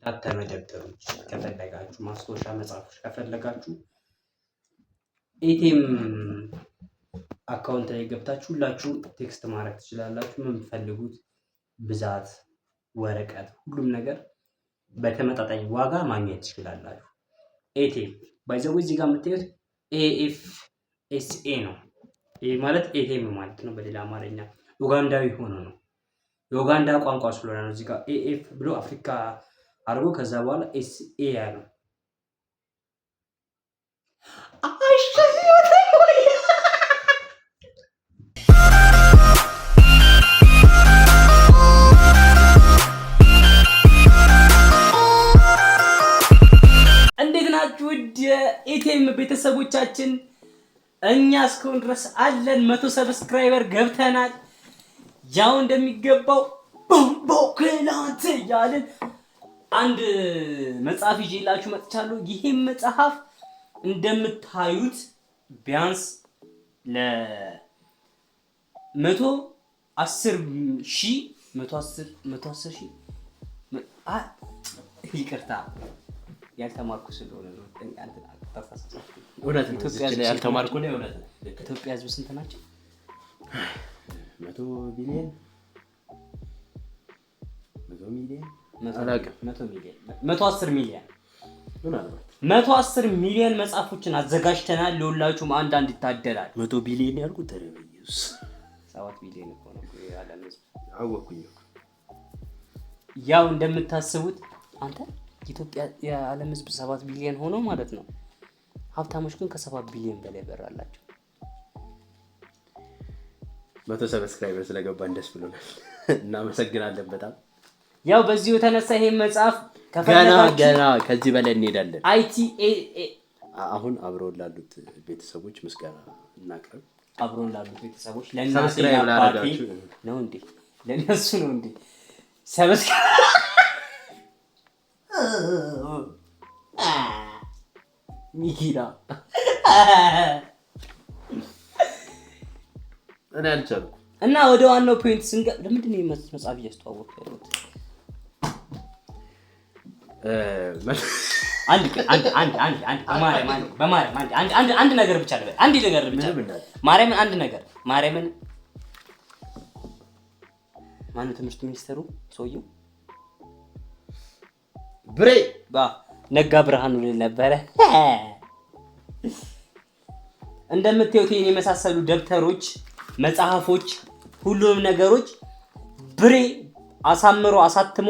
ታተመ ደብተሮች ከፈለጋችሁ ማስታወሻ መጻፎች ከፈለጋችሁ ኤቲኤም አካውንት ላይ ገብታችሁ ሁላችሁ ቴክስት ማድረግ ትችላላችሁ። የምትፈልጉት ብዛት ወረቀት ሁሉም ነገር በተመጣጣኝ ዋጋ ማግኘት ትችላላችሁ። ኤቲኤም ባይዘው እዚህ ጋር የምታዩት ኤኤፍኤስኤ ነው። ይሄ ማለት ኤቲኤም ማለት ነው በሌላ አማርኛ ኡጋንዳዊ ሆኖ ነው። የኡጋንዳ ቋንቋ ስለሆነ ነው እዚህ ጋር ኤኤፍ ብሎ አፍሪካ አድርጎ ከዛ በኋላ ኤስኤ ያለው እንዴት ናችሁ ውድ ኤቲኤም ቤተሰቦቻችን? እኛ እስካሁን ድረስ አለን 100 ሰብስክራይበር ገብተናል። ያው እንደሚገባው ቦምቦክላንት ያለን አንድ መጽሐፍ ይዤላችሁ መጥቻለሁ። ይሄም መጽሐፍ እንደምታዩት ቢያንስ ለ110,000 ይቅርታ ያልተማርኩ ስለሆነ ነው። አንተ ተሳሳተ። እውነት ነው። ኢትዮጵያ ያልተማርኩ ነው። እውነት ነው። ኢትዮጵያ ህዝብ ስንት ናቸው? 100 ቢሊዮን 100 ሚሊዮን 110 ሚሊዮን ምናልባት 110 ሚሊዮን መጽሐፎችን አዘጋጅተናል። ለሁላችሁም አንድ ይታደላል። 100 ቢሊዮን ያልኩት ተረበዩስ 7 ቢሊዮን እኮ ነው ያለን ህዝብ። አወኩኝ። ያው እንደምታስቡት አንተ ኢትዮጵያ የዓለም ህዝብ 7 ቢሊዮን ሆኖ ማለት ነው። ሀብታሞች ግን ከ7 ቢሊዮን በላይ ብር አላቸው። 100 ሰብስክራይበር ስለገባን ደስ ብሎናል። እናመሰግናለን በጣም። ያው በዚሁ የተነሳ ይሄን መጽሐፍ ገና ከዚህ በላይ እንሄዳለን። አይቲኤ አሁን አብረውን ላሉት ቤተሰቦች ምስጋና እናቀርብ። አብረውን ላሉት ቤተሰቦች ለእናንተ ያባቴ ነው እንዴ? ለነሱ ነው እንዴ? ሰብስክራይብ ሚኪራ እኔ አልቻልኩም እና ወደ ዋናው ፖይንት ስንገባ ለምንድን ነው መጽሐፍ እያስተዋወቅኩ ያለሁት? አንድ ነገር ብቻ ልበል። ማርያምን አንድ ነገር ማርያምን ማነው ትምህርት ሚኒስተሩ ሰውየው? ብሬ ነጋ ብርሃኑ ነበረ። እንደምታዩት ይሄን የመሳሰሉ ደብተሮች፣ መጽሐፎች፣ ሁሉም ነገሮች ብሬ አሳምሮ አሳትሞ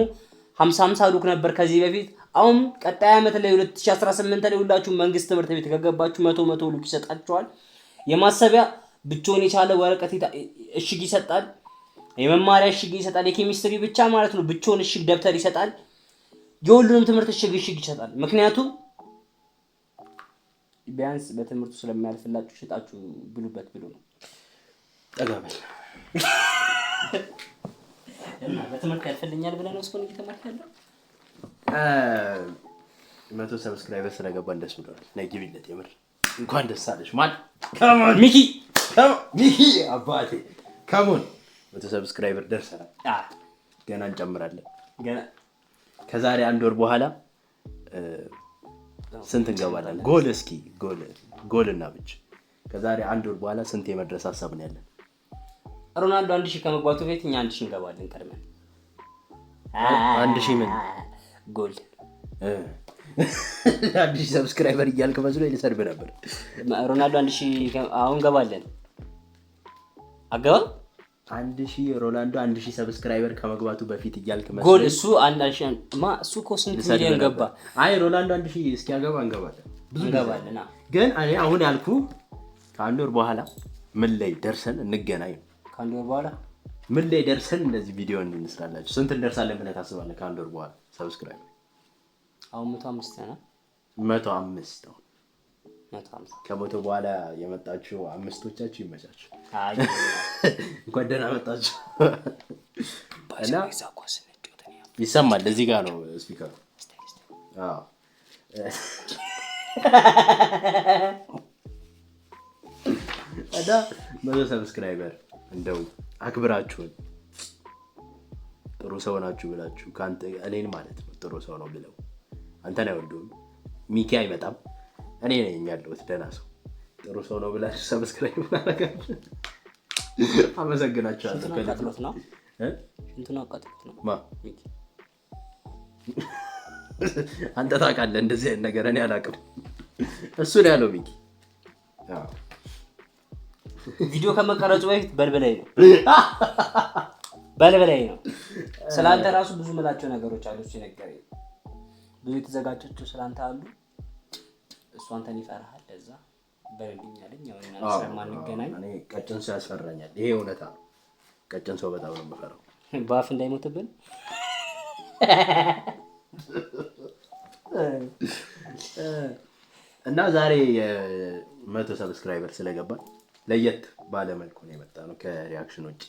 50 ሉክ ነበር ከዚህ በፊት። አሁን ቀጣይ አመት ላይ 2018 ላይ ሁላችሁ መንግስት ትምህርት ቤት ከገባችሁ 100 ሉክ ይሰጣችኋል። የማሰቢያ ብቻውን የቻለ ወረቀት እሽግ ይሰጣል። የመማሪያ እሽግ ይሰጣል። የኬሚስትሪ ብቻ ማለት ነው ብቻውን እሽግ ደብተር ይሰጣል። የሁሉንም ትምህርት እሽግ ይሰጣል። ምክንያቱም ቢያንስ በትምህርቱ ስለማያልፍላችሁ ሽጣችሁ ብሉበት ብሎ ነው። ጠጋበል እና በትምህርት ያልፈልኛል ብለህ ነው እስኮን እየተማርክ ያለው። 100 ሰብስክራይበር ስለገባን ደስ ብሎናል። ነግቢለት የምር እንኳን ደስ አለሽ። ማን ካሞን ሚኪ አባቴ ካሞን 100 ሰብስክራይበር ደርሰናል። ገና እንጨምራለን። ገና ከዛሬ 1 ወር በኋላ ስንት እንገባለን? ጎልና ብቻ ከዛሬ 1 ወር በኋላ ስንት የመድረስ ሐሳብ ነው ያለን? ሮናልዶ 1000 ከመግባቱ በፊት እኛ 1000 እንገባለን ቀድመን። 1000 ምን ጎል 1000 ሰብስክራይበር እያልክ መስሎ ይልሰርብ ነበር። ሮናልዶ 1000 አሁን ገባለን። አገባ 1000 ሮናልዶ 1000 ሰብስክራይበር ከመግባቱ በፊት እያልክ መስሎ ጎል እሱ 1000 እሱ ኮስንት ሚሊዮን ገባ። አይ ሮናልዶ 1000 እስኪያገባ እንገባለን። እንገባለን። ግን እኔ አሁን ያልኩ ከ1 ወር በኋላ ምን ላይ ደርሰን እንገናኝ። ከ1 ወር በኋላ ምን ላይ ደርሰን እንደዚህ ቪዲዮ እንስራላችሁ። ስንት እንደርሳለን ብለህ ታስባለህ? ከ1 ወር በኋላ ሰብስክራይበር አሁን 105 ነው። 105 ነው። 105 ከሞቶ በኋላ የመጣችሁ አምስቶቻችሁ ይመቻችሁ። አይ እንኳን ደህና መጣችሁ። እና ይሰማል። እዚህ ጋር ነው ስፒከሩ። አዎ አዳ 100 ሰብስክራይበር እንደው አክብራችሁን ጥሩ ሰው ናችሁ ብላችሁ ካንተ እኔን ማለት ነው ጥሩ ሰው ነው ብለው አንተን አይወዱም። ሚኪ አይመጣም፣ እኔ ነኝ ያለሁት ደህና ሰው ጥሩ ሰው ነው ብላችሁ ሰብስክራይብ ማድረጋችሁ አመሰግናችኋለሁ። ከልጥሎት ነው እንትና አቃጥሎት ነው ማ ሚኪ አንተ ታውቃለህ እንደዚህ አይነት ነገር እኔ አላውቅም። እሱ ነው ያለው ሚኪ። አዎ ቪዲዮ ከመቀረጹ በፊት በልበላይ ነው በልበላይ ነው። ስላንተ ራሱ ብዙ መላቸው ነገሮች አሉ። እሱ ነገረኝ ብዙ የተዘጋጀችው ስላንተ አሉ። እሱ አንተን ይፈራሃል። ለዛ በልልኝ አለኝ። ያው እና ስለማንገናኝ እኔ ቀጭን ሰው ያስፈራኛል። ይሄ እውነታ ነው። ቀጭን ሰው በጣም ነው የምፈራው። ባፍ እንዳይሞትብን እና ዛሬ 100 ሰብስክራይበር ስለገባ ለየት ባለ መልኩ ነው የመጣ ነው ከሪአክሽን ውጪ።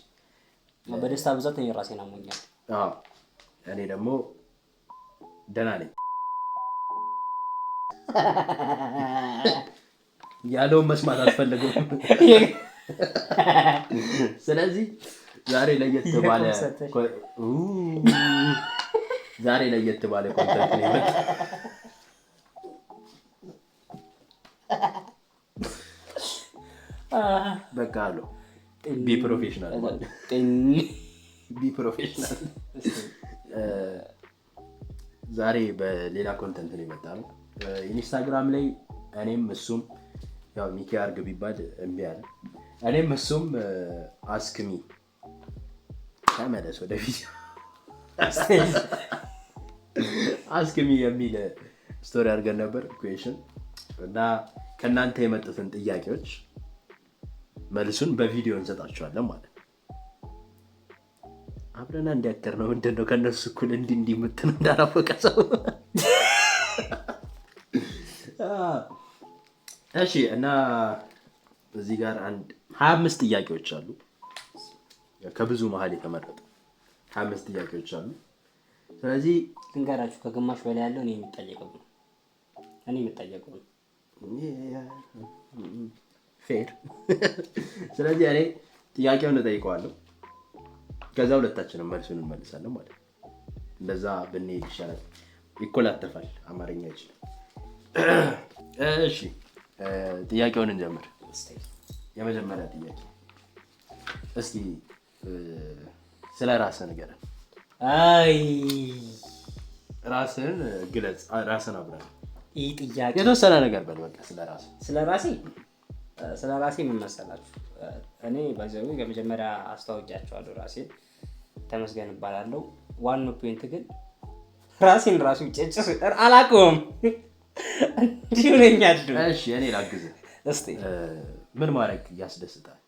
በደስታ ብዛት እኔ ራሴን አሞኛል። አዎ እኔ ደግሞ ደህና ነኝ ያለውን መስማት አልፈልግም። ስለዚህ ዛሬ ለየት ባለ ኮንተንት ነው የመጣ። በቃ አሉ ቢ ፕሮፌሽናል ዛሬ በሌላ ኮንተንት ነው የመጣ ነው። ኢንስታግራም ላይ እኔም እሱም ያው ሚኪ አርግ ቢባል እምቢ አለ። እኔም እሱም አስክሚ ተመለስ ወደ ቪዲዮ አስክሚ የሚል ስቶሪ አድርገን ነበር ኩዌሽን እና ከእናንተ የመጡትን ጥያቄዎች መልሱን በቪዲዮ እንሰጣችኋለን ማለት ነው። አብረና እንዲያከር ነው ምንድነው ከነሱ እኩል እንዲህ የምትል እንዳላወቀ ሰው እሺ። እና እዚህ ጋር 25 ጥያቄዎች አሉ። ከብዙ መሀል የተመረጡ 25 ጥያቄዎች አሉ። ስለዚህ ልንገራችሁ ከግማሽ በላይ ያለው እኔ የምጠየቀው ነው። ፌር። ስለዚህ እኔ ጥያቄውን እጠይቀዋለሁ፣ ከዛ ሁለታችንም መልሱን እንመልሳለን ማለት ነው። እንደዛ ብንሄድ ይሻላል። ይኮላተፋል፣ አማርኛ ይችላል። እሺ ጥያቄውን እንጀምር። የመጀመሪያ ጥያቄ እስኪ ስለ ራስህ ንገረን። አይ ራስህን ግለጽ። ራስህን አብረን ይህ ጥያቄ የተወሰነ ነገር በል በቃ ስለ ራሴ ምን መሰላችሁ? እኔ በዛው የመጀመሪያ አስተዋውቂያቸዋለሁ። ራሴን ተመስገን እባላለሁ። ዋናው ፖይንት ግን ራሴን ራሱ ጨጭስ አላውቀውም እንዲሁ ነኝ አይደል? እሺ እኔ ላግዝህ እስቲ። ምን ማድረግ ያስደስታል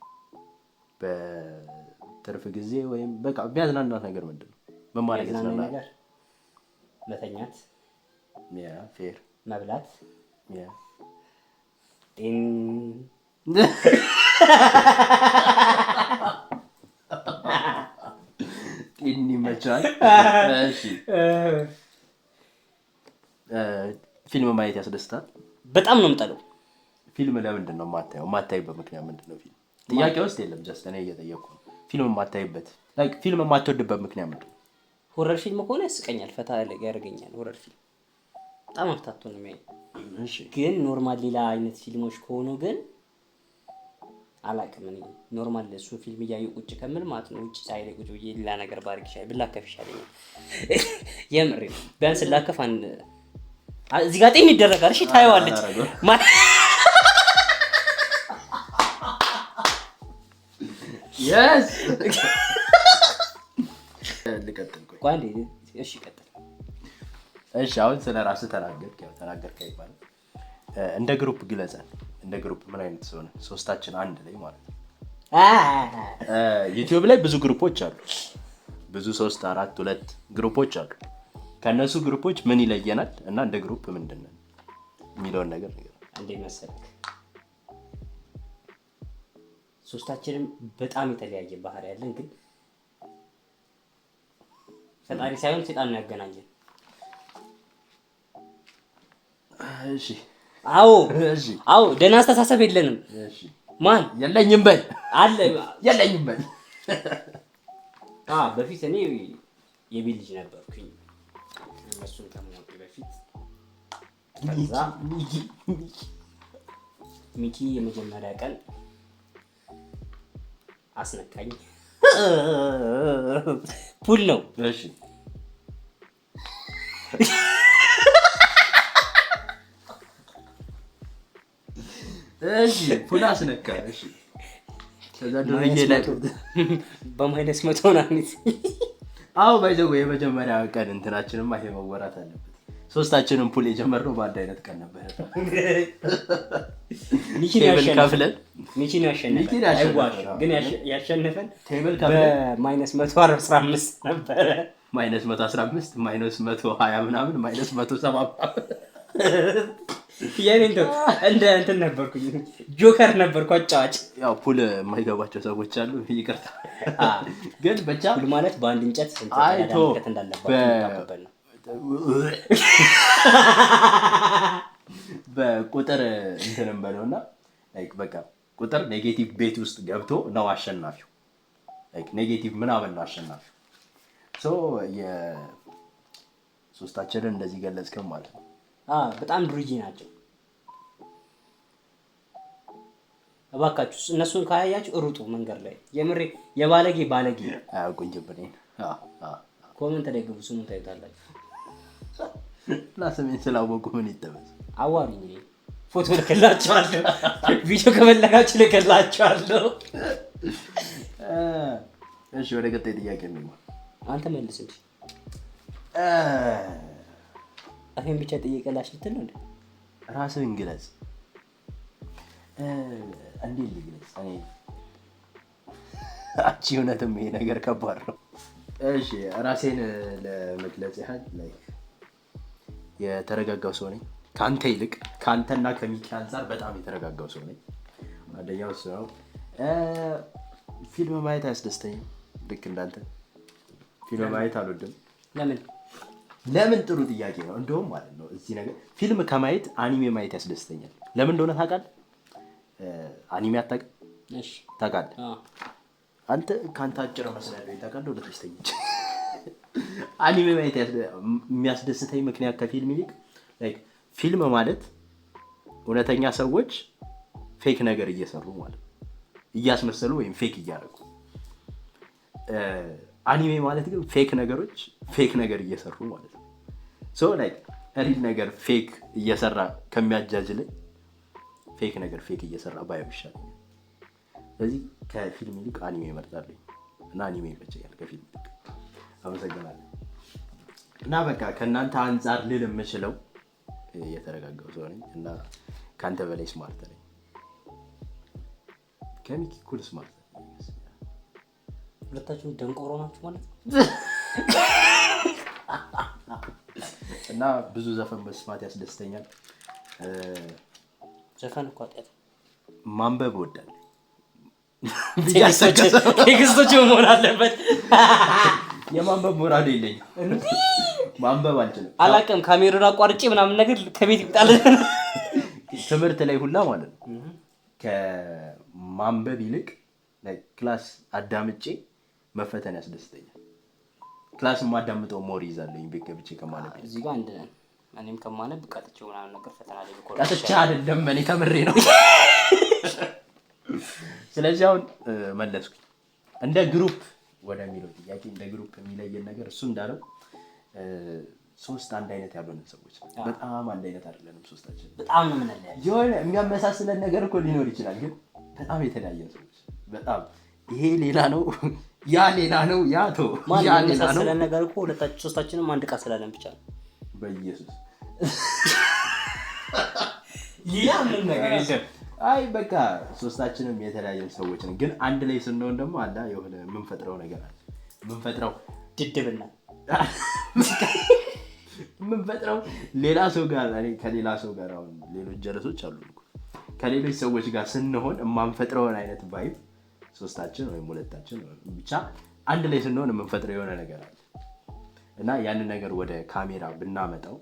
በትርፍ ጊዜ ወይም በቃ ቢያዝናናት ነገር ምንድን ነው? ምን ማድረግ ያስደስታል? መተኛት፣ ፌር፣ መብላት፣ ጤን ይመቻል። እሺ ፊልም ማየት ያስደስታል? በጣም ነው የምጠለው። ፊልም ለምንድን ነው የማታየው? የማታይበት ምክንያት ምንድን ነው? ፊልም ጥያቄ ውስጥ የለም። ጀስት እኔ እየጠየኩ ነው። ፊልም የማታይበት ፊልም የማትወድበት ምክንያት ምንድን ነው? ሆረር ፊልም ከሆነ ያስቀኛል፣ ፈታ ያደርገኛል። ሆረር ፊልም በጣም አፍታቶ ነው የሚያይ። እሺ ግን ኖርማል ሌላ አይነት ፊልሞች ከሆኑ ግን አላውቅም። እኔ ኖርማል እሱ ፊልም እያየሁ ቁጭ ከምል ማለት ነው ውጭ ፀሐይ ላይ ቁጭ ብዬ ሌላ ነገር ባርግ ይሻላል፣ ብላከፍ ይሻለኛል። የምሬ ቢያንስ ላከፍ አንድ እዚህ ጋር ጤን ይደረጋል። እሺ ታየዋለች yes ልቀጥል። ቆይ አንዴ እሺ ቀጥል። እሺ አሁን ስለ ራስህ ተናገርክ አይባልም። እንደ ግሩፕ ግለጸን። እንደ ግሩፕ ምን አይነት ሰው ነህ? ሶስታችን አንድ ላይ ማለት ነው። ዩቲዩብ ላይ ብዙ ግሩፖች አሉ። ብዙ 3 4 2 ግሩፖች አሉ። ከነሱ ግሩፖች ምን ይለየናል እና እንደ ግሩፕ ምንድነው የሚለውን ነገር እንዴ መሰለክ፣ ሶስታችንም በጣም የተለያየ ባህሪ ያለን ግን ፈጣሪ ሳይሆን ሰይጣን ነው ያገናኘን። እሺ አዎ ደህና አስተሳሰብ የለንም። እሺ ማን የለኝም በል አለ የለኝም በል። በፊት እኔ የቤት ልጅ ነበርኩኝ። እሱን ከማወቄ በፊት ከዛ ሚኪ የመጀመሪያ ቀን አስነካኝ። ፑል ነው። እሺ እሺ ፑል አስነካ። እሺ ከዛ ድርዬ ላይ በማይነስ 100 ናት። አዎ ባይዘው የመጀመሪያ ቀን እንትናችንም ይሄ መወራት አለበት። ሶስታችንም ፑል የጀመርነው በአንድ አይነት ቀን ነበር። ሚኪን ያሸነፈን ግን ያሸነፈን ቴብል ከፍለን በማይነስ 115 ነበረ። ማይነስ 115 ማይነስ 120 ምናምን ማይነስ 170 የኔ እንደ እንትን ነበርኩኝ፣ ጆከር ነበርኩ አጫዋች። ያው ፑል የማይገባቸው ሰዎች አሉ፣ ይቅርታ። ግን ብቻ ፑል ማለት በአንድ እንጨት ስንት ተዳዳመከት እንዳለበት ነው። በቁጥር እንትንም በለውና ላይክ በቃ ቁጥር ኔጌቲቭ ቤት ውስጥ ገብቶ ነው አሸናፊው። ላይክ ኔጌቲቭ ምናምን ነው አሸናፊው። ሶ የሶስታችንን እንደዚህ ገለጽከም ማለት ነው። በጣም ዱርዬ ናቸው። እባካችሁ እነሱን ካያያችሁ እሩጡ መንገድ ላይ። የምሬ የባለጌ አያውቁኝም። ኮሜንት ላይ ግቡ፣ ስሙን ታዩታላችሁ። እና ስሜን ስላወቁ ምን ይጠበስ? አዋሪኝ፣ ፎቶ ልክላችኋለሁ፣ ቪዲዮ ከፈለጋችሁ ልክላችኋለሁ። እሺ ወደ ቀጣይ ጥያቄ ነው። አንተ መልስ እንጂ አሁን ብቻ ጠይቀላሽ ልትል ነው እንዴ? ራስህን ግለጽ። እንዴት ልግለጽ? አንቺ እውነትም ይሄ ነገር ከባድ ነው። እሺ ራሴን ለመግለጽ ያህል የተረጋጋው ሰው ነኝ። ከአንተ ይልቅ ከአንተና ከሚኪ አንፃር በጣም የተረጋጋው ሰው ነኝ። አንደኛው እሱ ነው። ፊልም ማየት አያስደስተኝም። ልክ እንዳንተ ፊልም ማየት አልወድም። ለምን? ጥሩ ጥያቄ ነው። እንደውም ማለት ነው እዚህ ነገር ፊልም ከማየት አኒሜ ማየት ያስደስተኛል። ለምን እንደሆነ ታውቃለህ? አኒሜ አታውቅም? እሺ ታውቃለህ? አንተ ካንተ አጭር መስላለህ ታውቃለህ? ወደ ተስተኝች አኒሜ ማየት የሚያስደስተኝ ምክንያት ከፊልም ይልቅ ላይክ ፊልም ማለት እውነተኛ ሰዎች ፌክ ነገር እየሰሩ ማለት እያስመሰሉ ወይም ፌክ እያደረጉ፣ አኒሜ ማለት ግን ፌክ ነገሮች ፌክ ነገር እየሰሩ ማለት ነው። ሶ ላይክ ሪል ነገር ፌክ እየሰራ ከሚያጃጅለኝ ፌክ ነገር ፌክ እየሰራ ባየው ይሻለኛል። ስለዚህ ከፊልም ይልቅ አኒሜ እመርጣለሁ እና አኒሜ ይመቸኛል ከፊልም ይልቅ። አመሰግናለሁ። እና በቃ ከእናንተ አንፃር ልል የምችለው የተረጋጋው ሰው ነኝ እና ከአንተ በላይ ስማርት ነኝ። ከሚኪ እኩል ስማርት ነኝ። ሁለታችሁ ደንቆሮ ናችሁ ማለት ነው። እና ብዙ ዘፈን መስማት ያስደስተኛል። ዘፈን እኮ አጥያት ማንበብ እወዳለሁ። ቴክስቶች መሆን አለበት። የማንበብ ሞራል የለኝም። ማንበብ አልችልም። አላውቅም። ካሜራውን አቋርጬ ምናምን ነገር ከቤት ይጣል። ትምህርት ላይ ሁላ ማለት ነው ከማንበብ ይልቅ ክላስ አዳምጬ መፈተን ያስደስተኛል። ክላስ ማዳምጠው ሞር ይዛለኝ ቤት ገብቼ ከማነብ። እዚህ ጋር አንድ ነን። እኔም ከማነብ ቀጥቼ ምናምን ነገር ፈተና ላይ ልቆርጥ ቀጥቼ አይደለም እኔ ተምሬ ነው። ስለዚህ አሁን መለስኩኝ። እንደ ግሩፕ ወደሚለው ጥያቄ እንደ ግሩፕ የሚለየን ነገር እሱ እንዳለው ሶስት አንድ አይነት ያልሆነ ሰዎች በጣም አንድ አይነት አይደለንም። ሶስታችን በጣም ነው የምንለያየው። የሆነ የሚያመሳስለን ነገር እኮ ሊኖር ይችላል፣ ግን በጣም የተለያየን ሰዎች በጣም ይሄ ሌላ ነው፣ ያ ሌላ ነው፣ ያ ያ ሌላ ነው። የሚያመሳስለን ነገር እኮ ሁለታችን ሶስታችንም አንድ ዕቃ ስላለን ብቻ ነው። በኢየሱስ ሌላ ምንም ነገር የለም። አይ በቃ ሶስታችንም የተለያየን ሰዎች ነን፣ ግን አንድ ላይ ስንሆን ደግሞ አላ የሆነ የምንፈጥረው ነገር አለ። የምንፈጥረው ድድብና የምንፈጥረው ሌላ ሰው ጋር ከሌላ ሰው ጋር አሁን ሌሎች ጀለሶች አሉ እኮ ከሌሎች ሰዎች ጋር ስንሆን የማንፈጥረውን አይነት ቫይብ ሶስታችን ወይም ሁለታችን ብቻ አንድ ላይ ስንሆን የምንፈጥረው የሆነ ነገር አለ እና ያንን ነገር ወደ ካሜራ ብናመጣው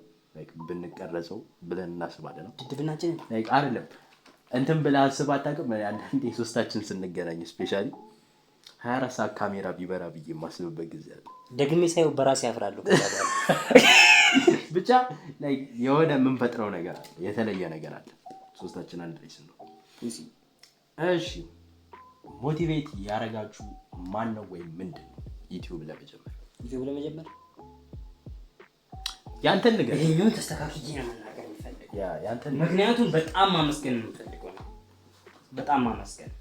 ብንቀረጸው ብለን እናስባለን። ድድብናችን አይደለም እንትን ብለህ አስብ አታውቅም? አንዳንዴ ሶስታችን ስንገናኝ ስፔሻሊ 24 ሰዓት ካሜራ ቢበራ ብዬ የማስብበት ጊዜ አለ። ደግሜ ሳይው በራሴ ያፍራለሁ። ብቻ like የሆነ የምንፈጥረው ነገር አለ፣ የተለየ ነገር አለ ሶስታችን አንድ ላይ ስንሆን። እሺ ሞቲቬት ያረጋችሁ ማን ነው ወይም ምንድን ነው ዩቲዩብ ለመጀመር? ያንተን ነገር ይሄኛው ተስተካክዬ ነው መናገር የምፈልገው። ያንተን ምክንያቱም በጣም ማመስገን ነው የምፈልገው ነው። በጣም ማመስገን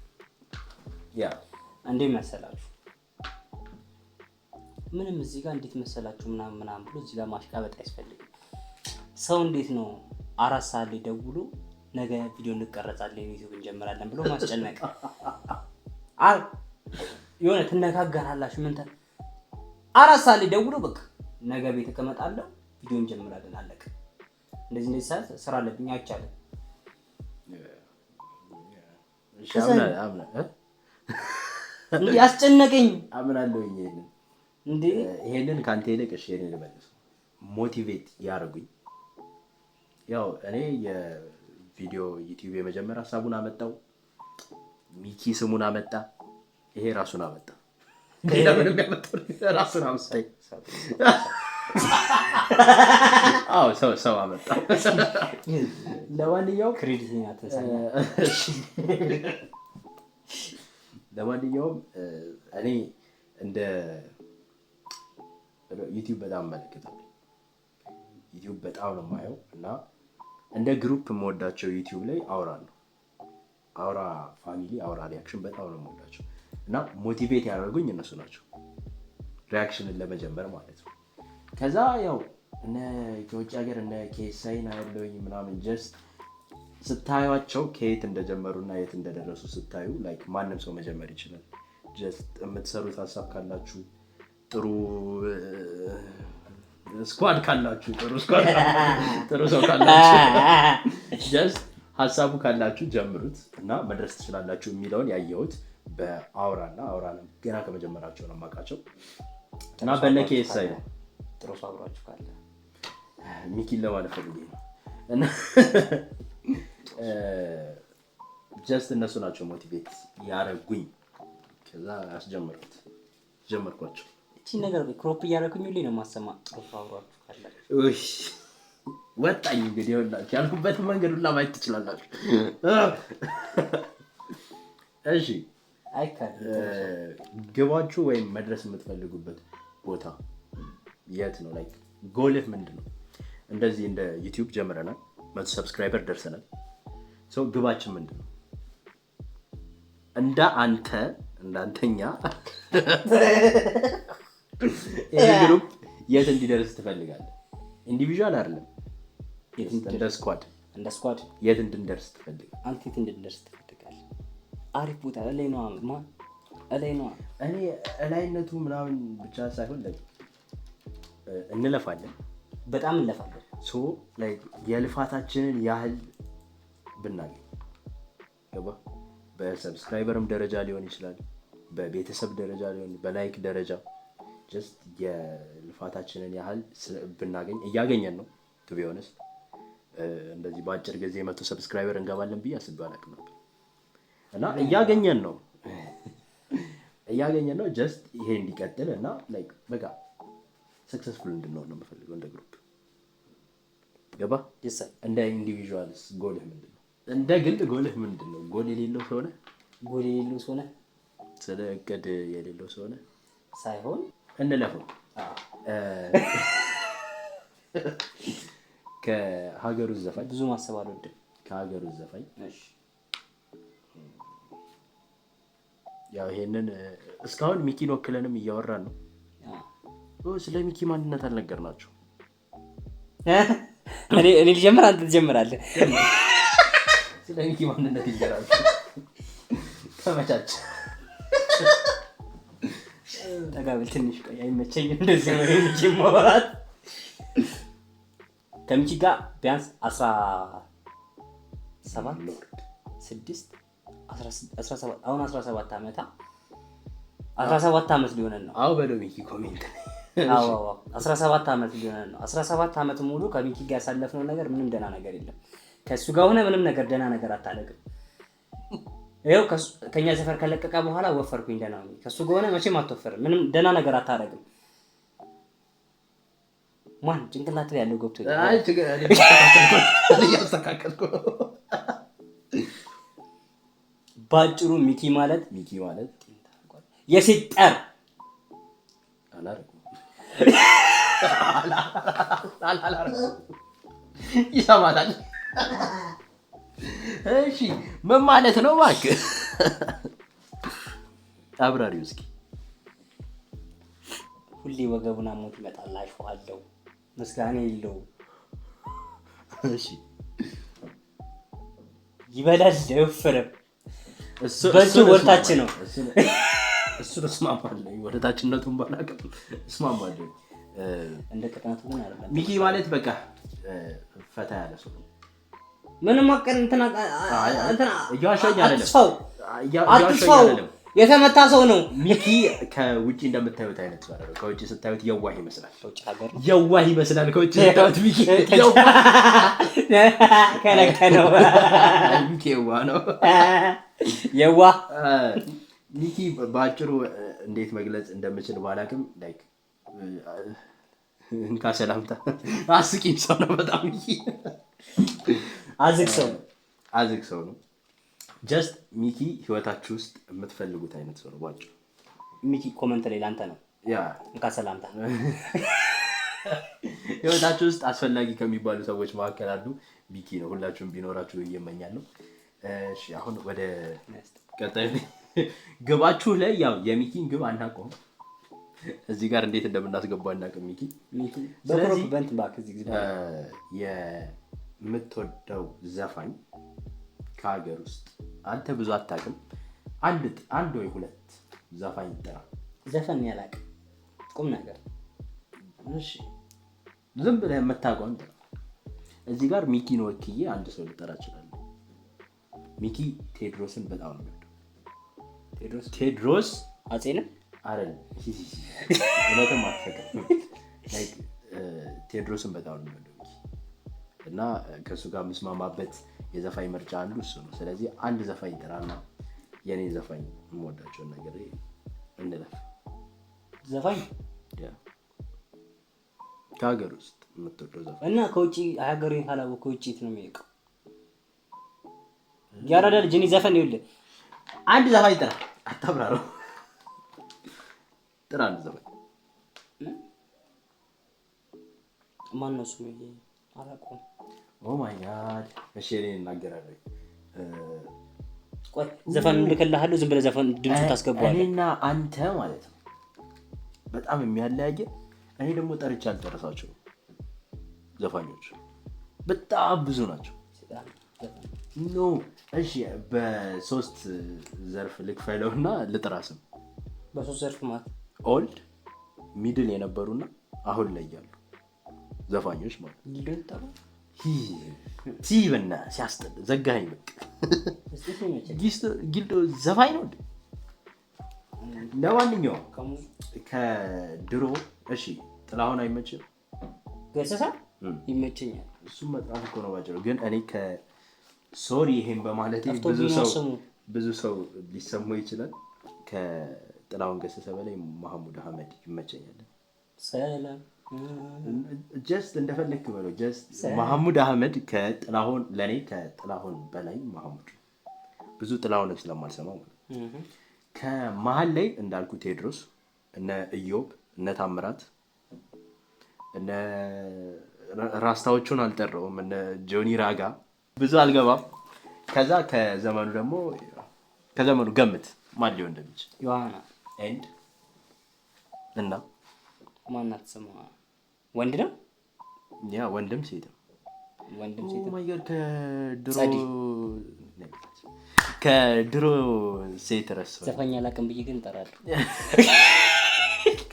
እንዴት መሰላችሁ? ምንም እዚህ ጋር እንዴት መሰላችሁ ምናምን ብሎ እዚህ ጋር ማሽቃበጥ አያስፈልግም። ሰው እንዴት ነው 4 ሰዓት ላይ ደውሎ ነገ ቪዲዮ እንቀረጻለን ዩቲዩብ እንጀምራለን ብሎ ማስጨነቅ? የሆነ ትነጋገራላችሁ ምን 4 ሰዓት ላይ ደውሎ በቃ ነገ ቤት እቀመጣለሁ ቪዲዮ እንጀምራለን አለቀ። እንደዚህ ሰዓት ስራ አለብኝ አይቻልም። እንዴ አስጨነቀኝ። አምናለሁኝ ይሄንን ካንተ ይልቅ እሺ ይሄንን ልመልስ። ሞቲቬት ያደርጉኝ ያው እኔ የቪዲዮ ዩቲዩብ የመጀመሪያ ሀሳቡን አመጣው፣ ሚኪ ስሙን አመጣ፣ ይሄ ራሱን አመጣ። ሌላ ምንም ያመጣው ራሱን አመጣ። አዎ ሰው አመጣ። ለማንኛውም ክሬዲት ያተሰኛ ለማንኛውም እኔ እንደ ዩቲዩብ በጣም እመለከታለሁ። ዩቲዩብ በጣም ነው የማየው እና እንደ ግሩፕ የምወዳቸው ዩቲዩብ ላይ አውራ ፋሚሊ፣ አውራ ሪያክሽን በጣም ነው የምወዳቸው እና ሞቲቬት ያደርጉኝ እነሱ ናቸው፣ ሪያክሽንን ለመጀመር ማለት ነው። ከዛ ያው እነ ከውጭ ሀገር እነ ኬሳይን ያለውኝ ምናምን ጀስት ስታዩቸው ከየት እንደጀመሩና የት እንደደረሱ ስታዩ ላይክ ማንም ሰው መጀመር ይችላል። ጀስት የምትሰሩት ሀሳብ ካላችሁ ጥሩ ስኳድ ካላችሁ ጥሩ ሰው ካላችሁ ጀስት ሀሳቡ ካላችሁ ጀምሩት እና መድረስ ትችላላችሁ የሚለውን ያየሁት በአውራና አውራንም ገና ከመጀመራቸው ነው የማውቃቸው እና በነኬ ሳይ ነው ጥሩ ሰው አብራችሁ ካለ ሚኪን ለማለት ፈልጌ ነው እና ጀስት እነሱ ናቸው ሞቲቬት ያረጉኝ። ከዛ ጀመርኳቸው። እቺ ነገር ክሮፕ እያደረኩኝ ሁሌ ነው ማሰማ ጥሩ ሰው አብራችሁ ካለ እሺ ወጣኝ እንግዲህ ይኸውላችሁ ያልኩበት መንገድ ሁላ ማየት ትችላላችሁ። እሺ ግባችሁ ወይም መድረስ የምትፈልጉበት ቦታ የት ነው? ላይክ ጎልህ ምንድነው? እንደዚህ እንደ ዩቲዩብ ጀምረናል፣ 100 ሰብስክራይበር ደርሰናል። ሶ ግባችን ምንድነው? እንዳንተኛ ይሄ ግሩፕ የት እንዲደርስ ትፈልጋለህ? ኢንዲቪጁዋል አይደለም፣ እንደ ስኳድ የት እንድንደርስ ትፈልጋለህ? አንተ የት እንድንደርስ ትፈልጋለህ? አሪፍ ቦታ ላይ ነው እኔ እላይነቱ ምናምን ብቻ ሳይሆን እንለፋለን፣ በጣም እንለፋለን። ሶ ላይክ የልፋታችንን ያህል ብናገኝ ገባ። በሰብስክራይበርም ደረጃ ሊሆን ይችላል፣ በቤተሰብ ደረጃ ሊሆን፣ በላይክ ደረጃ ጀስት የልፋታችንን ያህል ብናገኝ እያገኘን ነው። ቱ ቢ ኦነስት እንደዚህ በአጭር ጊዜ 100 ሰብስክራይበር እንገባለን ብዬ አስቤ አላውቅም ነበር እና እያገኘን ነው ጀስት ይሄ እንዲቀጥል እና ላይክ በቃ ሰክሰስፉል እንድንሆን ነው የምፈልገው እንደ ግሩፕ ገባ። እንደ ኢንዲቪጁዋልስ ጎልህ ምንድነው? እንደ ግል ጎልህ ምንድነው? ጎል የሌለው ሰው ነህ ስለ እቅድ የሌለው ሰው ነህ ሳይሆን እንለፈው። ከሀገሩ ዘፋኝ ብዙ ማሰብ አልወድም። ከሀገሩ ዘፋኝ እሺ፣ ያው ይሄንን እስካሁን ሚኪን ወክለንም እያወራን ነው። ስለ ሚኪ ማንነት አልነገርናቸው። እኔ ልጀምር አንተ ትጀምራለህ። ስለ ሚኪ ማንነት ይጀራል። ተመቻች። ተጋብል ትንሽ ቆይ፣ አይመቸኝም እንደዚህ ነው ሚኪ ማውራት። ከሚኪ ጋር ቢያንስ 17 አሁን 17 ዓመት ሊሆነን ነው። አዎ በለው ሚኪ ኮሜንት። አዎ 17 ዓመት ሊሆነን ነው። 17 ዓመት ሙሉ ከሚኪ ጋር ያሳለፍነው ነገር ምንም ደህና ነገር የለም። ከሱ ጋር ሆነ ምንም ነገር ደህና ነገር አታለቅም። ይኸው ከኛ ሰፈር ከለቀቀ በኋላ ወፈርኩኝ። ደህና ነው። ከሱ ጋር ሆነ መቼም አትወፈርም። ምንም ደህና ነገር አታረግም። ማን ጭንቅላት ላይ ያለው ገብቶ አይ እያስተካከልኩ ባጭሩ ሚኪ ማለት የሴት ጠር ይሰማታል። እሺ ምን ማለት ነው እባክህ? አብራሪው እስኪ። ሁሌ ወገቡን አሞት ይመጣል አልፈዋለሁ ምስጋና የለውም። እሺ ይበላል አይወፍርም። በሱ ወርታች ነው። እሱ እስማማለሁ። ወደታችነቱን ባላቀም እስማማለሁ። እንደ ቅጣቱ ግን አይደለም። ሚኪ ማለት በቃ ፈታ ያለ ሰው ነው። ምንም አቀን እንትና እያዋሸኝ አይደለም። አትስፋው የተመታ ሰው ነው ሚኪ። ከውጪ እንደምታዩት አይነት ሰው አይደለም። ከውጪ ስታዩት የዋህ ይመስላል። ከውጪ ሀገር የዋህ ይመስላል። ከውጪ ስታዩት ሚኪ ከነከነው ሚኪ የዋህ ነው። የዋህ ሚኪ በአጭሩ እንዴት መግለጽ እንደምችል ባላቅም ላይክ እንካ ሰላምታ አስቂኝ ሰው ነው በጣም። ሚኪ አዝግ ሰው ነው። ጀስት ሚኪ ህይወታችሁ ውስጥ የምትፈልጉት አይነት ሰው ነው ባጭሩ። ሚኪ ኮሜንት ላይ ላንተ ነው ያ እንካ ሰላምታ። ህይወታችሁ ውስጥ አስፈላጊ ከሚባሉ ሰዎች መካከል አንዱ ሚኪ ነው። ሁላችሁም ቢኖራችሁ እየመኛለሁ። እሺ አሁን ወደ ቀጣይ ግባችሁ ላይ ያው የሚኪን ግብ አናውቀውም። እዚህ ጋር እንዴት እንደምናስገባው አናውቅም። ሚኪ በፕሮፕ በንት ባክ እዚህ ግዜ የምትወደው ዘፋኝ ከሀገር ውስጥ አንተ ብዙ አታውቅም፣ አንድ ወይ ሁለት ዘፋኝ ጥራ። ዘፈን ያላቅ ቁም ነገር እሺ ዝም ብለህ የምታውቀው ጥራ። እዚህ ጋር ሚኪን ወክዬ አንድ ሰው ልጠራ እችላለሁ። ሚኪ ቴድሮስን በጣም ነው የሚወደው። ቴድሮስ አጼነ አይደለም እውነትም አትፈቅም። ላይክ ቴድሮስን በጣም ነው የሚወደው እና ከሱ ጋር መስማማበት የዘፋኝ ምርጫ አንዱ እሱ ነው። ስለዚህ አንድ ዘፋኝ ጥራና የኔ ዘፋኝ የምወዳቸው ነገር እንለፍ። ዘፋኝ ከሀገር ውስጥ የምትወደው ዘፋኝ እና ከውጪ ሀገር ካላወ ከውጪ ነው የሚያውቀው። ያራዳ ልጅ እኔ ዘፈን ይኸውልህ አንድ ዘፋኝ ጥራ። አታብራራው። ጥራ አንድ ዘፋኝ። ማን ነው እሱ? አላውቀውም። ኦ ማይ ጋድ። እሺ እኔ እናገራለሁ። ቆይ ዘፈን ልክልሃለሁ። ዝም ብለህ ዘፈን ድምፁ ታስገባዋለህ። እኔና አንተ ማለት ነው በጣም የሚያለያየ። እኔ ደግሞ ጠርቼ አልጨረሳቸው ዘፋኞች በጣም ብዙ ናቸው። ኖ እሺ በሶስት ዘርፍ ልክፈለውና ልጥራ ስም። በሶስት ዘርፍ ማለት ኦልድ ሚድል የነበሩና አሁን ላይ ያሉ ዘፋኞች ማለት ይልጣው ሲበና ሲያስጠላ ዘጋኝ በቃ። ጊልዶ ዘፋኝ ነው እንዴ? ለማንኛውም ከድሮ እሺ ጥላሁን አይመችም? ገሰሳ ይመቸኛል። እሱም መጥራት እኮ ነው ባጭሩ። ግን እኔ ሶሪ ይሄን በማለቴ ብዙ ሰው ሊሰማው ይችላል። ከጥላሁን ገሰሰ በላይ መሐሙድ አህመድ ይመቸኛል። ሰላም ጀስት እንደፈለክ በለው። ጀስት መሐሙድ አህመድ ከጥላሁን ለኔ ከጥላሁን በላይ መሐሙድ ብዙ ጥላሁን ስለማልሰማው ከመሃል ላይ እንዳልኩ ቴድሮስ፣ እነ ኢዮብ፣ እነ ታምራት፣ እነ ራስታዎቹን አልጠራውም፣ እነ ጆኒ ራጋ ብዙ አልገባም። ከዛ ከዘመኑ ገምት ማን ሊሆን እንደሚችል። ዮሐና ኤንድ እና ማናት ስሟ? ወንድ ነው? ያ ወንድም ሴትም። ኦ ማይ ጋድ ከድሮ ሴት ረሳሁ። ዘፋኝ አላውቅም ብዬ ግን እጠራለሁ።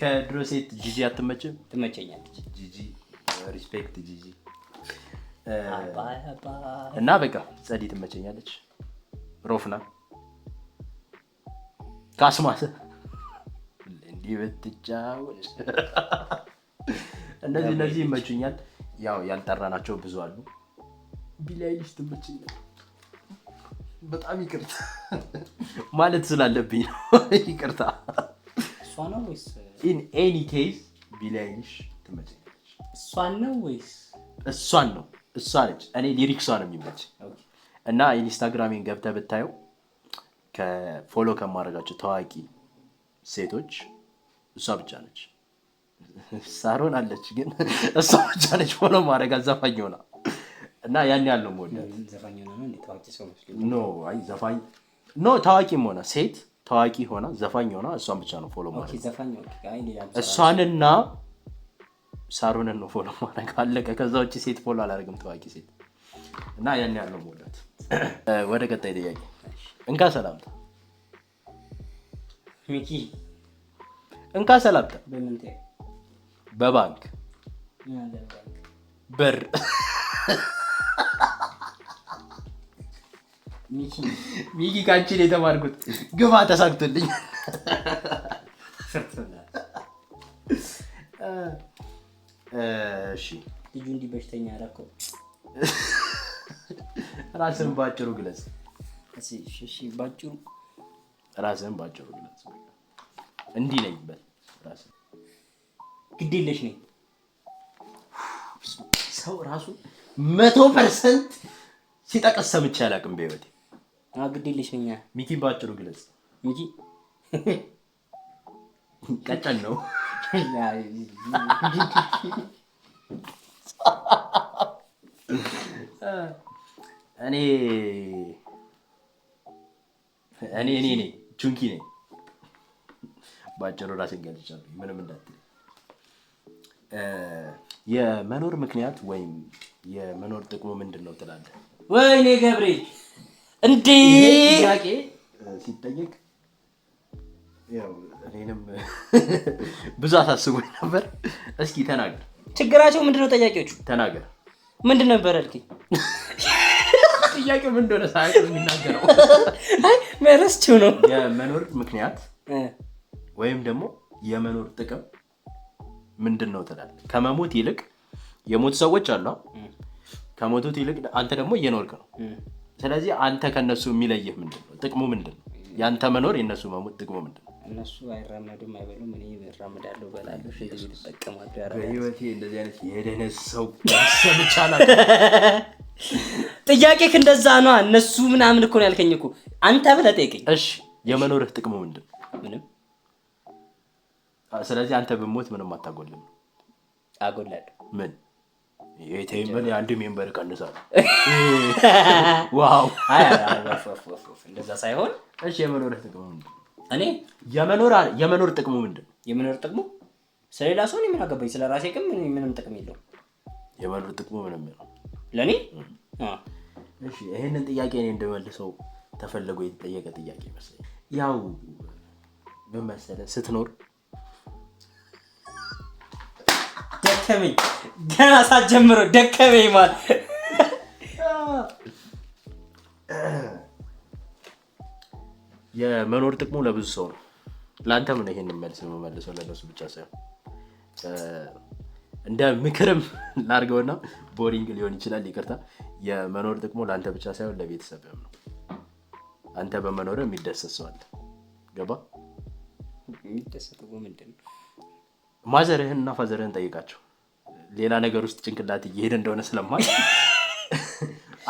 ከድሮ ሴት ጂጂ አትመችም? ትመቸኛለች። ጂጂ ሪስፔክት ጂጂ። እና በቃ ጸዲ ትመቸኛለች። ሮፍና ካስማስ እንዲህ ብትጫወት እነዚህ ይመቹኛል። ያው ያልጠራናቸው ብዙ አሉ። ቢላይልሽ ትመቸኛለች። በጣም ይቅርታ ማለት ስላለብኝ ነው። ይቅርታ። እሷ ነው ወይስ in any case ቢላይልሽ ትመቸኛለች። እሷን ነው ወይስ እሷን ነው? እሷ ነች። እኔ ሊሪክሷ ነው የሚመች እና ኢንስታግራሜን ገብተህ ብታየው ከፎሎ ከማድረጋቸው ታዋቂ ሴቶች እሷ ብቻ ነች። ሳሮን አለች ግን እሷ ብቻ ነች ፎሎ ማድረግ ዘፋኝ ሆና እና ያን ያለው ሞዴል ዘፋኝ ሆና ነው እንዴ? ታዋቂ ሰው መስሎኝ። አይ ዘፋኝ ታዋቂም ሆና ሴት ታዋቂ ሆና ዘፋኝ ሆና እሷን ብቻ ነው ፎሎ ማድረግ። ዘፋኝ እሷንና ሳሮንን ነው ፎሎ ማድረግ አለቀ። ከዛ ውጭ ሴት ፎሎ አላደርግም ታዋቂ ሴት እና ያን ያለው ሞዴል። ወደ ቀጣይ ጥያቄ እንካ ሰላምታ ሚኪ እንካ ሰላምታ በባንክ ብር ሚኪ ካንቺ ነው የተማርኩት። ግባ ተሳክቶልኝ። እሺ ልጁ እንዲህ በሽተኛ አደረከው። ራስህን ባጭሩ ግለጽ። እሺ ባጭሩ ራስህን ባጭሩ ግለጽ። እንዲህ ነኝ በል ራስህ። ግድ የለሽ ነኝ። ሰው ራሱ 100% ሲጠቀስ ሰምቼ አላውቅም በህይወቴ። ግድ የለሽ ነኝ። ሚኪ ባጭሩ ግለጽ። ሚኪ ቀጨን ነው። እኔ ቹንኪ ነኝ። ባጭሩ ራሴን ገልጫለሁ። ምንም እንዳትል። የመኖር ምክንያት ወይም የመኖር ጥቅሙ ምንድን ነው ትላለህ? ወይኔ ገብሬ እንዴ ጥያቄ ሲጠየቅ ያው እኔንም ብዙ አሳስቦኝ ነበር። እስኪ ተናገር። ችግራቸው ምንድነው? ጠያቂዎቹ ተናገር። ምንድን ነበር አልከኝ? ጥያቄው ምን እንደሆነ ሳያውቅ የሚናገረው አይ መረስችው ነው። የመኖር ምክንያት ወይም ደግሞ የመኖር ጥቅም ምንድን ነው ትላለህ? ከመሞት ይልቅ የሞቱ ሰዎች አሉ። ከሞቱት ይልቅ አንተ ደግሞ እየኖርክ ነው። ስለዚህ አንተ ከነሱ የሚለየህ ምንድን ነው? ጥቅሙ ምንድን ነው? ያንተ መኖር የነሱ መሞት ጥቅሙ ምንድን ነው? እነሱ አይራመዱም አይበሉም፣ እኔ እራመዳለሁ እበላለሁ፣ ሽንት ቤት እጠቀማለሁ። በህይወቴ እንደዚህ አይነት የደነስ ሰው ሰምቻለሁ። ጥያቄህ እንደዛ ነው። እነሱ ምናምን እኮ ነው ያልከኝ እኮ አንተ ብለህ ጠይቀኝ። እሺ የመኖርህ ጥቅሙ ምንድን ነው? ምንም። ስለዚህ አንተ ብሞት ምንም አታጎልም። አጎላለሁ። ምን የቴምበል አንድ ሜምበር ቀንሳለሁ። ዋው አይ እንደዛ ሳይሆን እሺ የመኖርህ ጥቅሙ ምንድን ነው? እኔ የመኖር ጥቅሙ ምንድን ነው? የመኖር ጥቅሙ ስለሌላ ሰው ነው። ምን አገባኝ? ስለራሴ ግን ምንም ጥቅም የለውም። የመኖር ጥቅሙ ምንም ነው ለኔ። እሺ ይሄንን ጥያቄ እኔ እንደመልሰው ተፈልጎ የተጠየቀ ጥያቄ መሰለኝ። ያው ምን መሰለህ ስትኖር ደከመኝ፣ ገና ሳትጀምረው ደከመኝ ማለት የመኖር ጥቅሙ ለብዙ ሰው ነው። ለአንተ ምን ይሄንን መልስ የምመልሰው ለነሱ ብቻ ሳይሆን እንደ ምክርም ላድርገውና ቦሪንግ ሊሆን ይችላል፣ ይቅርታ። የመኖር ጥቅሙ ለአንተ ብቻ ሳይሆን ለቤተሰብም ነው። አንተ በመኖር የሚደሰት ሰው አለ። ገባ? የሚደሰተው ምንድን ነው? ማዘርህን እና ፋዘርህን ጠይቃቸው። ሌላ ነገር ውስጥ ጭንቅላት እየሄደ እንደሆነ ስለማል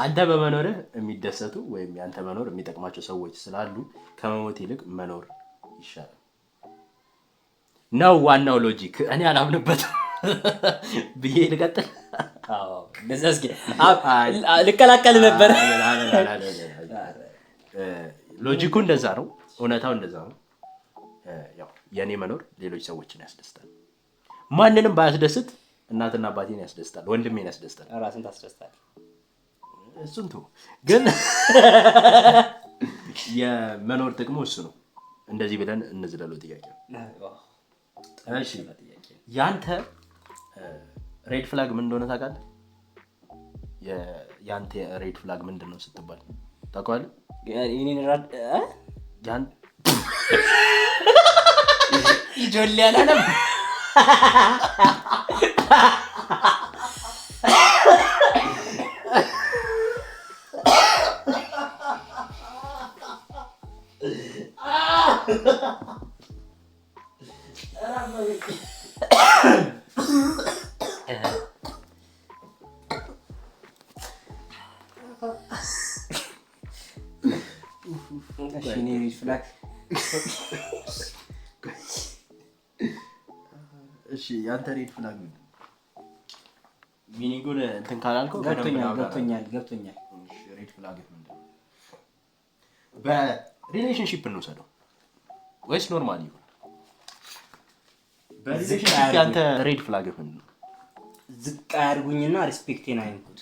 አንተ በመኖርህ የሚደሰቱ ወይም ያንተ መኖር የሚጠቅማቸው ሰዎች ስላሉ ከመሞት ይልቅ መኖር ይሻላል ነው ዋናው ሎጂክ። እኔ አላምንበትም ብዬ ልቀጥል። እንደዛ እስኪ ልቀላቀል ነበር። ሎጂኩ እንደዛ ነው፣ እውነታው እንደዛ ነው። ያው የኔ መኖር ሌሎች ሰዎችን ያስደስታል። ማንንም ባያስደስት እናትና አባቴን ያስደስታል፣ ወንድሜን ያስደስታል። ራስን ታስደስታል። እሱን ተው፣ ግን የመኖር ጥቅሙ እሱ ነው። እንደዚህ ብለን እንዝለለው ጥያቄው። እሺ ያንተ ሬድ ፍላግ ምን እንደሆነ ታውቃለህ? ያንተ ሬድ ፍላግ ምንድን ነው ስትባል ታውቃለህ? ያን ይጆል ያላለም እሺ እኔ ሬድ ፍላግ እሺ ያንተ ሬድ ፍላግ ምንድን ነው? ሚኒንጉን እንትን ካላልከው ገብቶኛል። እሺ ሬድ ፍላግ ምንድን ነው? በሪሌሽንሺፕ እንውሰደው ወይስ ኖርማል ይሁን? በሪሌሽንሺፕ ያንተ ሬድ ፍላግ ምንድን ነው? ዝቅ አያድርጉኝና ሪስፔክቴን አይንኩት።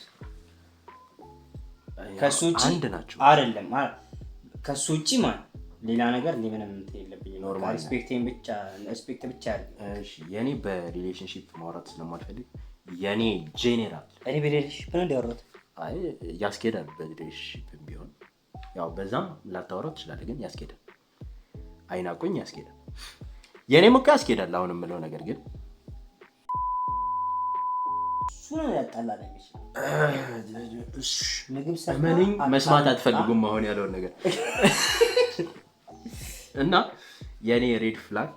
ከሱ ውጪ አንድ ናቸው አይደለም። ከሱ ውጪ ማለት ሌላ ነገር ምንም የለብኝ። ኖርማል ሪስፔክቴን ብቻ አይደለም። እሺ የኔ በሪሌሽንሺፕ ማውራት ስለማልፈልግ የኔ ጄኔራል እኔ በሪሌሽንሺፕ ነው እንዲያወራው። አይ ያስኬዳል። በሪሌሽንሺፕ ቢሆን ያው በዛም ላታወራው ትችላለህ፣ ግን ያስኬዳል። አይናቆኝ ያስኬዳል። የኔም እኮ ያስኬዳል። አሁን የምለው ነገር ግን እሱን ያጣላል የሚችል ምግብ ሰርታ ምንኝ መስማት አትፈልጉም አሁን ያለውን ነገር እና የኔ ሬድ ፍላግ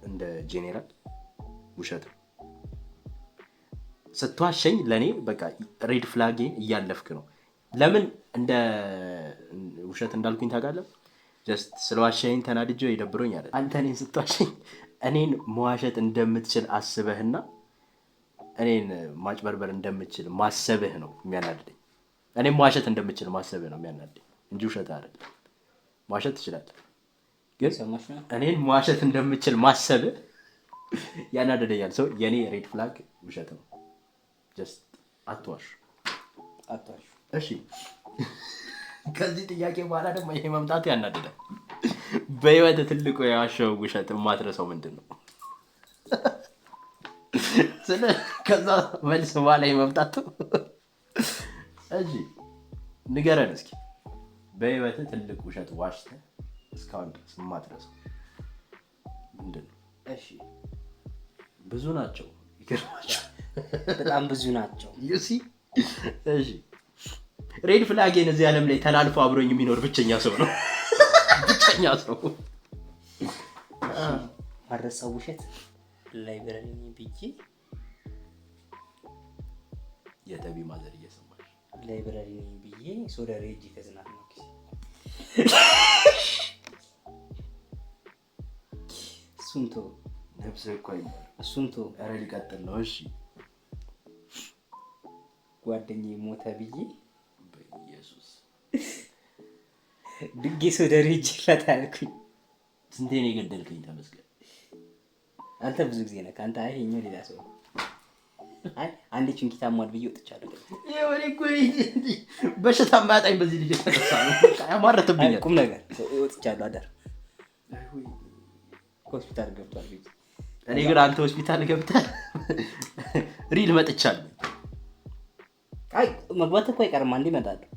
እንደ ጄኔራል ውሸት ነው። ስትዋሸኝ ለኔ በቃ ሬድ ፍላጌ እያለፍክ ነው። ለምን እንደ ውሸት እንዳልኩኝ ታውቃለህ? ጀስት ስለዋሸኝ ተናድጄው ይደብሮኝ አይደል? አንተ እኔን ስትዋሸኝ እኔን መዋሸት እንደምትችል አስበህና እኔን ማጭበርበር እንደምትችል ማሰብህ ነው የሚያናድደኝ። እኔን መዋሸት እንደምትችል ማሰብህ ነው የሚያናድደኝ እንጂ ውሸት አይደለም። መዋሸት ትችላለህ፣ ግን እኔን መዋሸት እንደምትችል ማሰብህ ያናድደኛል። ሰው የኔ ሬድ ፍላግ ውሸት ነው። ጀስት አትዋሽ። እሺ ከዚህ ጥያቄ በኋላ ደግሞ ይሄ መምጣቱ ያናድዳል። በህይወት ትልቁ የዋሸው ውሸት የማትረሳው ምንድን ነው? ከዛ መልስ በኋላ መምጣቱ። እሺ ንገረን እስኪ በህይወት ትልቅ ውሸት ዋሽተህ እስካሁን ድረስ የማትረሳው ምንድን ነው? እሺ ብዙ ናቸው፣ ይገርማቸው በጣም ብዙ ናቸው። እሺ ሬድ ፍላጌን እዚህ ዓለም ላይ ተላልፎ አብሮኝ የሚኖር ብቸኛ ሰው ነው። ብቸኛ ሰው ማረሳው ውሸት ላይብረሪ ብዬ የተቢ ማዘር እየሰማሽ ላይብረሪ ብዬ ሶደሬ እጅ ተዝናና ነው ሱንቶ ነብሰ እኮ አይባል ሱንቶ ኧረ ሊቀጥል ነው። እሺ ጓደኛዬ ሞተ ብዬ በኢየሱስ ድጌ ሶደሬ እጅ ፈታልኩኝ። ስንቴ ነው የገደልከኝ? ተመስገን። አንተ ብዙ ጊዜ ነህ። አንተ ይሄኛው ሌላ ሰው አይ አንዴ ጭንቂታ ማል ብዬ ወጥቻለሁ። ይሄ እኮ በሽታ ማጣኝ በዚህ ልጅ ተሰሳው ያማረተብኝ ቁም ነገር ወጥቻለሁ። አዳር ሆስፒታል ገብቷል ቤት። እኔ ግን አንተ ሆስፒታል ገብተህ ሪል መጥቻለሁ። አይ መግባት እኮ አይቀርም፣ አንዴ እመጣለሁ።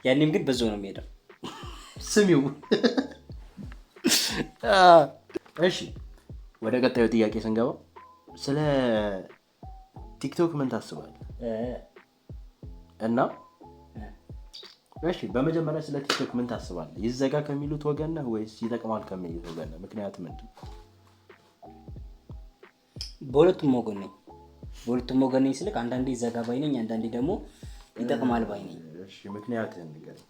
ያኔም ግን በዛው ነው የሚሄደው። ስሚው እሺ ወደ ቀጣዩ ጥያቄ ስንገባ ስለ ቲክቶክ ምን ታስባለህ? እና እሺ በመጀመሪያ ስለ ቲክቶክ ምን ታስባለህ? ይዘጋ ከሚሉት ወገን ነህ ወይስ ይጠቅማል ከሚሉት ወገን ነህ? ምክንያት ምንድን ነው? በሁለቱም ወገን ነኝ ስልክ አንዳንዴ ይዘጋ ባይ ነኝ፣ አንዳንዴ ደግሞ ይጠቅማል ባይ ነኝ። እሺ ምክንያትህን ንገረኝ።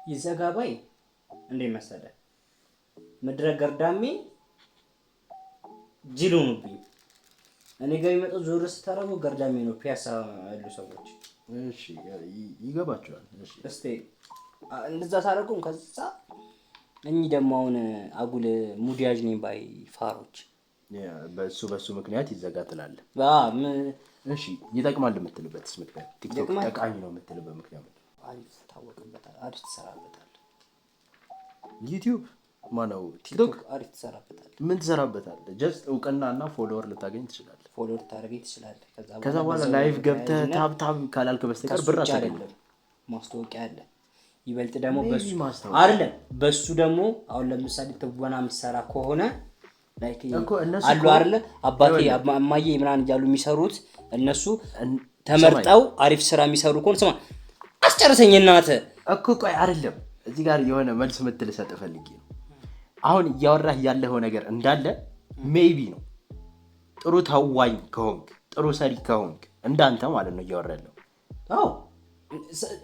ይዘጋ ባይ እንዴት መሰለህ? ምድረ ገርዳሜ ጅል ሆኑብኝ። እኔ ጋር የሚመጣው ዞር ስታረገው ገርዳሜ ነው ፒያሳ ያሉ ሰዎች። እሺ ይገባቸዋል። እሺ እስቲ እንደዛ ሳረገው ከዛ እኚህ ደግሞ አሁን አጉል ሙዲያጅ ነኝ ባይ ፋሮች በሱ ምክንያት ይዘጋ ትላለህ? እሺ ይጠቅማል የምትልበትስ ምክንያት? ቲክቶክ ጠቃሚ ነው የምትልበት ምክንያት? አሪፍ ታወቅበታል፣ አሪፍ ትሰራበታል። ዩቲዩብ ማነው? ቲክቶክ አሪፍ ትሰራበታል። ምን ትሰራበታለህ? ጀስት እውቅናና ፎሎወር ልታገኝ ትችላለህ። ፎሎወር ታረጋኝ ትችላለህ። ከዛ በኋላ ላይቭ ገብተህ ታብ ካልክ በስተቀር ብር አታገኝም። ማስታወቂያ አለ። ይበልጥ ደግሞ በሱ አይደለም፣ በሱ ደግሞ አሁን ለምሳሌ ትወና የምትሰራ ከሆነ ላይክ አሉ አይደለ አባቴ እማዬ ምናምን እያሉ የሚሰሩት እነሱ ተመርጠው አሪፍ ስራ የሚሰሩ ከሆነ ስማ አስጨርሰኝ እናትህ እኮ ቆይ አይደለም እዚህ ጋር የሆነ መልስ ምትል ሰጥ ፈልጌ ነው። አሁን እያወራህ ያለኸው ነገር እንዳለ ሜይቢ ነው ጥሩ ተዋኝ ከሆንክ ጥሩ ሰሪ ከሆንክ እንዳንተ ማለት ነው እያወራህ ያለው። አዎ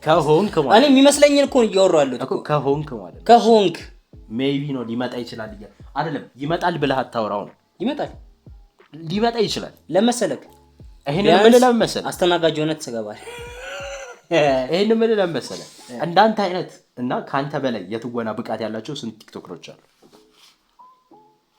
ከሆንክ እኔ ማለት የሚመስለኝን እኮ እያወራሁ ያለሁት እኮ ከሆንክ ማለት ነው። ከሆንክ ሜይቢ ነው ሊመጣ ይችላል አይደለም። ይመጣል ብለህ አታወራው ነው። ይመጣል ሊመጣ ይችላል ለመሰለክ ይሄንን ምን ለመሰለህ አስተናጋጅ ሆነህ ትገባለህ። ይሄንን ምን ለመሰለህ እንዳንተ አይነት እና ካንተ በላይ የትወና ብቃት ያላቸው ስንት ቲክቶከሮች አሉ።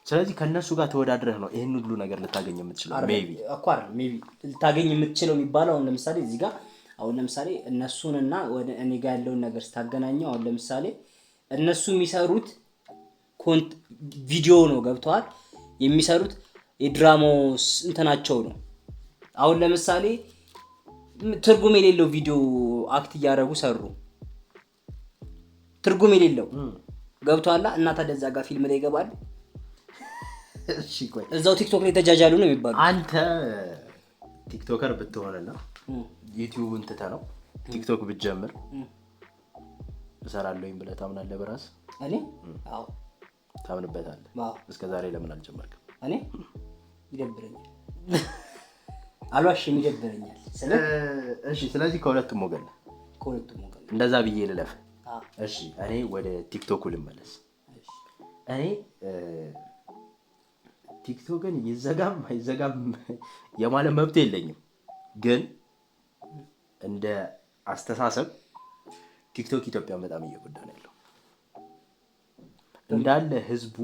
ስለዚህ ከነሱ ጋር ተወዳድረህ ነው ይሄን ሁሉ ነገር ልታገኝ የምትችለው። ሜይቢ እኮ አይደል ሜይቢ ልታገኝ የምትችለው የሚባለው አሁን ለምሳሌ እዚህ ጋር አሁን ለምሳሌ እነሱንና ወደ እኔ ጋር ያለውን ነገር ስታገናኘው አሁን ለምሳሌ እነሱ የሚሰሩት ቪዲዮ ነው ገብተዋል። የሚሰሩት የድራማውስ እንትናቸው ነው። አሁን ለምሳሌ ትርጉም የሌለው ቪዲዮ አክት እያደረጉ ሰሩ። ትርጉም የሌለው ገብተዋል እና ታዲያ እዛ ጋር ፊልም ላይ ይገባሉ። እሺ ቆይ እዛው ቲክቶክ ላይ ተጃጃሉ ነው የሚባለው። አንተ ቲክቶከር ብትሆንና ዩቲዩብን ትተህ ነው ቲክቶክ ብትጀምር እሰራለሁኝ ብለህ ታምናለህ በራስህ? እኔ አዎ ታምንበታለህ? እስከ ዛሬ ለምን አልጀመርክም? እኔ ይደብረኛል፣ አልዋሽም ይደብረኛል። እሺ ስለዚህ ከሁለቱም ወገን እንደዛ ብዬ ልለፍ። እሺ እኔ ወደ ቲክቶኩ ልመለስ። እኔ ቲክቶክን ይዘጋም አይዘጋም የማለት መብት የለኝም፣ ግን እንደ አስተሳሰብ ቲክቶክ ኢትዮጵያን በጣም እየጎዳ ነው ያለው። እንዳለ ህዝቡ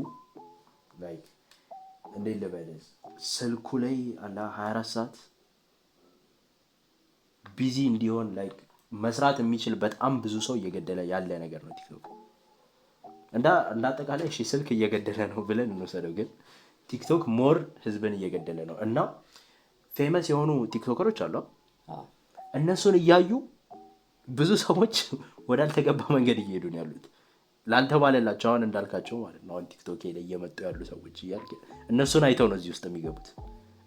ላይክ እንዴት ልበልህ ስልኩ ላይ አላ 24 ሰዓት ቢዚ እንዲሆን ላይክ መስራት የሚችል በጣም ብዙ ሰው እየገደለ ያለ ነገር ነው ቲክቶክ። እንዳጠቃላይ እሺ ስልክ እየገደለ ነው ብለን እንወሰደው፣ ግን ቲክቶክ ሞር ህዝብን እየገደለ ነው። እና ፌመስ የሆኑ ቲክቶከሮች አሉ። እነሱን እያዩ ብዙ ሰዎች ወዳልተገባ መንገድ እየሄዱ ነው ያሉት። ላንተ ባለላቸው አሁን እንዳልካቸው ማለት ነው። አሁን ቲክቶክ ላይ እየመጡ ያሉ ሰዎች እያልክ እነሱን አይተው ነው እዚህ ውስጥ የሚገቡት።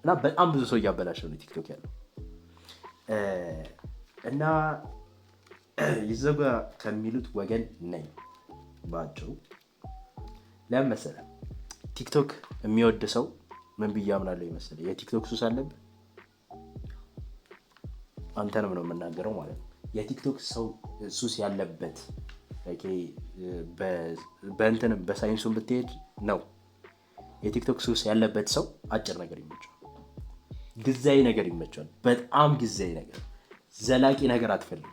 እና በጣም ብዙ ሰው እያበላሸው ነው ቲክቶክ ያለው። እና ይዘጋ ከሚሉት ወገን ነኝ ባጭሩ። ለምን መሰለህ ቲክቶክ የሚወድ ሰው ምን ብዬ አምናለሁ መሰለህ? የቲክቶክ ሱስ አለብህ አንተንም ነው የምናገረው ማለት ነው። የቲክቶክ ሰው ሱስ ያለበት በእንትንም በሳይንሱን ብትሄድ ነው የቲክቶክ ሱስ ያለበት ሰው አጭር ነገር ይመቸዋል፣ ጊዜያዊ ነገር ይመቸዋል። በጣም ጊዜያዊ ነገር፣ ዘላቂ ነገር አትፈልጉ።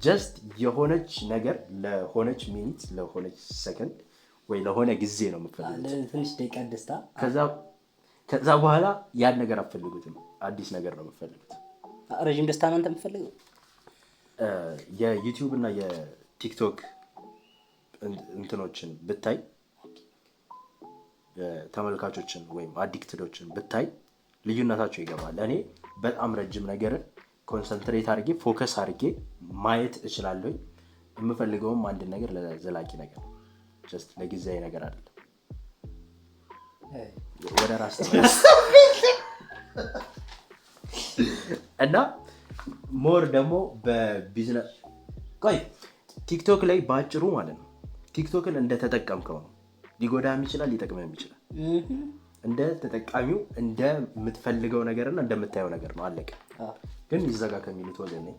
ጀስት የሆነች ነገር ለሆነች ሚኒት፣ ለሆነች ሰከንድ ወይ ለሆነ ጊዜ ነው የምትፈልጉት፣ ትንሽ ደቂቃ ደስታ። ከዛ በኋላ ያን ነገር አትፈልጉትም፣ አዲስ ነገር ነው የምትፈልጉት። ረጅም ደስታ ነው አንተ የምትፈልገው። የዩቲዩብ እና የቲክቶክ እንትኖችን ብታይ ተመልካቾችን ወይም አዲክትዶችን ብታይ ልዩነታቸው ይገባል። እኔ በጣም ረጅም ነገርን ኮንሰንትሬት አድርጌ ፎከስ አድርጌ ማየት እችላለሁ። የምፈልገውም አንድ ነገር ለዘላቂ ነገር፣ ጀስት ለጊዜያዊ ነገር አይደለም። ወደ ራስ ተመለስ እና ሞር ደግሞ በቢዝነስ ቆይ ቲክቶክ ላይ ባጭሩ ማለት ነው ቲክቶክን እንደተጠቀምከው ነው ሊጎዳም ይችላል ሊጠቅምም ይችላል። እንደ ተጠቃሚው እንደምትፈልገው ነገርና እንደምታየው ነገር ነው። አለቀ። ግን ይዘጋ ከሚሉት ወገን ነኝ።